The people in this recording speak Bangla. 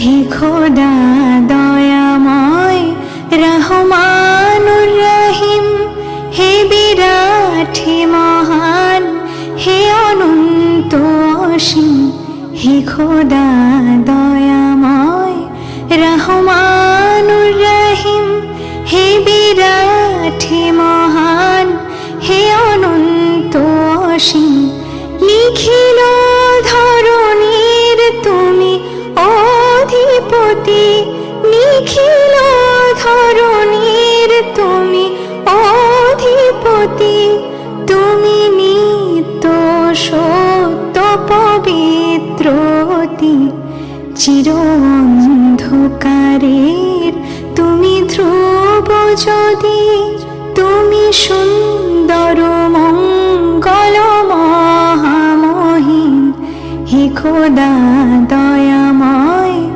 হে খোদা দয়াময় রহমানুর রহিম, হে বিরাট হে মহান, হে অনন্ত অসীম। হে খোদা দয়াময় রহমানুর রহিম, হে বিরাট হে মহান, হে অনন্ত অসীম। নিখিল ধরণীর তুমি অধিপতি, নিখিল ধরণীর তুমি অধিপতি। তুমি নিত্য সত্য পবিত্রতি, চির অন্ধকারের তুমি ধ্রুব যদি, তুমি সুন্দর মঙ্গল মহামহিম। হে খোদা